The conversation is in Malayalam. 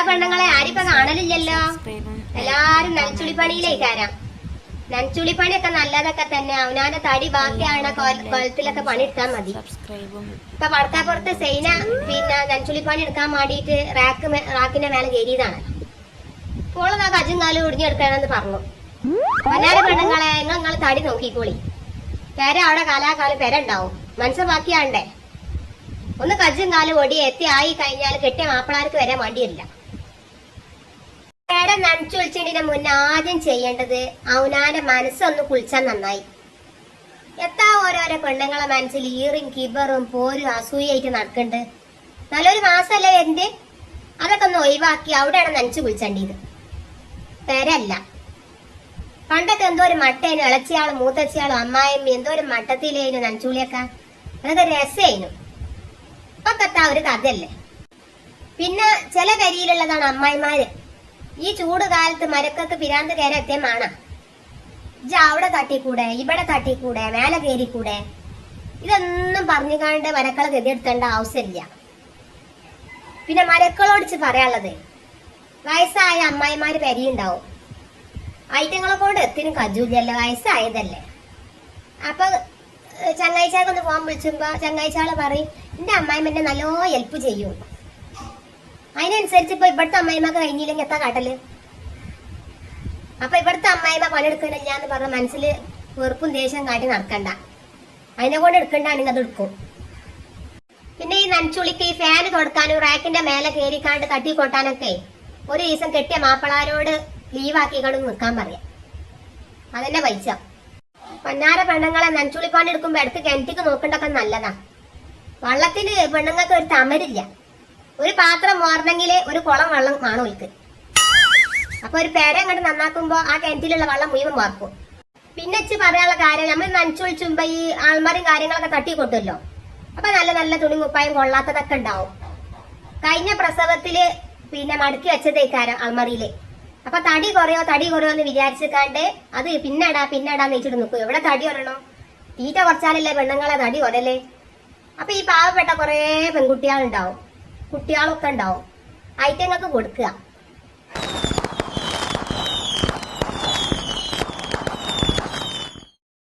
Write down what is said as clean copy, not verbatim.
പെണ്ണുങ്ങളെ ആരിപ്പ കാണലില്ലല്ലോ. എല്ലാരും നനച്ചുളിപ്പണിയിലേക്കാരാം. നനച്ചുളിപ്പണിയൊക്കെ നല്ലതൊക്കെ തന്നെ. അവനാന്റെ തടി ബാക്കിയാണ് കൊലത്തിലൊക്കെ പണിയെടുത്താൽ മതി. ഇപ്പൊ വടക്കാപ്പുറത്ത് സൈന പിന്നെ നനച്ചുളിപ്പണി എടുക്കാൻ വേണ്ടിയിട്ട് റാക്കിന്റെ മേലെ കയറിയതാണ്. ഇപ്പോൾ ആ കജും കാലും ഒടിഞ്ഞെടുക്കണമെന്ന് പറഞ്ഞു. എല്ലാരും പെണ്ണുങ്ങളെ നിങ്ങൾ തടി നോക്കിക്കോളി. പെര അവിടെ കാലാകാലം പെര ഉണ്ടാവും. മനസ്സ് ബാക്കിയാണ്ടേ. ഒന്ന് കജും കാലും ഒടി എത്തി ആയി കഴിഞ്ഞാൽ കെട്ടിയ മാപ്പിളാർക്ക് വരാൻ വേണ്ടിയില്ല. പേര നനച്ചു വിളിച്ചതിന് മുന്നേ ആദ്യം ചെയ്യേണ്ടത് അവനാന്റെ മനസ്സൊന്ന് കുളിച്ചാൽ നന്നായി. എത്താ ഓരോരോ പെണ്ണുങ്ങളെ മനസ്സിൽ ഈറും കിബറും പോരും അസൂയായിട്ട് നടക്കണ്ട്. നല്ലൊരു മാസമല്ലേ വരുന്നത്. അതൊക്കെ ഒന്ന് ഒഴിവാക്കി അവിടെയാണ് നനച്ചു കുളിച്ചേണ്ടത്. പെരല്ല. പണ്ടൊക്കെ എന്തോ ഒരു മട്ടേനു ഇളച്ചിയാളും മൂത്തച്ചിയാളും അമ്മായിയും എന്തോ ഒരു മട്ടത്തിലേനു നനച്ചുളിയൊക്കെ. അതൊക്കെ രസേനു. ഇപ്പൊക്കത്താ ഒരു കഥയല്ലേ. പിന്നെ ചില കരിയിലുള്ളതാണ് അമ്മായിമാര്. ഈ ചൂട് കാലത്ത് മരക്കൊക്കെ പിരാന്ത് കയറി എത്തിയമാണ്. അവിടെ തട്ടിക്കൂടെ, ഇവിടെ തട്ടിക്കൂടെ, മേലെ കയറിക്കൂടെ, ഇതൊന്നും പറഞ്ഞുകാണ്ട് മരക്കളെ ഗതിയെടുത്തേണ്ട ആവശ്യമില്ല. പിന്നെ മരക്കളോടിച്ച് പറയാനുള്ളത്, വയസ്സായ അമ്മായിമാര് പെരിയുണ്ടാവും. ഐറ്റങ്ങളെ കൊണ്ട് എത്തിനും കജൂല്ലല്ലോ, വയസ്സായതല്ലേ. അപ്പൊ ചങ്ങാഴ്ചക്കൊന്ന് പോകാൻ വിളിച്ചുമ്പോ ചങ്ങാഴ്ചകള് പറയും എന്റെ അമ്മായിമ്മ എന്നെ നല്ലോ ഹെൽപ്പ് ചെയ്യും. അതിനനുസരിച്ച് ഇപ്പൊ ഇവിടുത്തെ അമ്മായിമ്മക്ക് കഴിഞ്ഞില്ലെങ്കിൽ എത്താ കാട്ടല്. അപ്പൊ ഇവിടുത്തെ അമ്മായിമ്മ പണിയെടുക്കണില്ല എന്ന് പറഞ്ഞ മനസ്സിൽ വെറുപ്പും ദേഷ്യം കാട്ടി നടക്കണ്ട. അതിനെ കൊണ്ട് എടുക്കണ്ടാണെങ്കിൽ അത് എടുക്കും. പിന്നെ ഈ നനച്ചുളിക്ക് ഈ ഫാന് കൊടുക്കാനും റാക്കിന്റെ മേലെ കയറിക്കാണ്ട് തട്ടി കൊട്ടാനൊക്കെ ഒരു ദിവസം കെട്ടിയ മാപ്പിളാരോട് ലീവാക്കിക്കൊണ്ട് നിൽക്കാൻ പറയാം. അതെന്നെ പൈസ. പൊന്നാര പെണ്ണുങ്ങളെ നനച്ചുളിപ്പാണ്ട് എടുക്കുമ്പോ ഇടക്ക് കിണറ്റിക്ക് നോക്കണ്ടൊക്കെ നല്ലതാ. വള്ളത്തിന് പെണ്ണുങ്ങൾക്ക് ഒരു തമരില്ല. ഒരു പാത്രം മോറണമെങ്കിൽ ഒരു കുളം വെള്ളം കാണും ഒൽക്ക്. അപ്പൊ ഒരു പേര അങ്ങോട്ട് നന്നാക്കുമ്പോ ആ കിണറ്റിലുള്ള വെള്ളം മുഴുവൻ വാർക്കും. പിന്നെ വെച്ച് പറയാനുള്ള കാര്യം, നമ്മൾ നനച്ചൊഴിച്ചുമ്പോ ഈ ആൾമാരും കാര്യങ്ങളൊക്കെ തട്ടി കൊട്ടുമല്ലോ. അപ്പൊ നല്ല നല്ല തുണി കുപ്പായം കൊള്ളാത്തതൊക്കെ ഉണ്ടാവും. കഴിഞ്ഞ പ്രസവത്തില് പിന്നെ മടക്കി വെച്ചതേക്കാരം ആൾമറിയില്. അപ്പൊ തടി കുറയോ എന്ന് വിചാരിച്ചിട്ടാണ്ട് അത് പിന്നടാന്ന് വെച്ചിട്ട് നിൽക്കും. എവിടെ തടി കുറയണോ? തീറ്റ കുറച്ചാലല്ലേ പെണ്ണുങ്ങളെ തടി കുറയല്ലേ. അപ്പൊ ഈ പാവപ്പെട്ട കുറെ പെൺകുട്ടികളുണ്ടാവും, കുട്ടികളൊക്കെ ഉണ്ടാവും. ഐറ്റങ്ങൾക്ക് കൊടുക്കുക.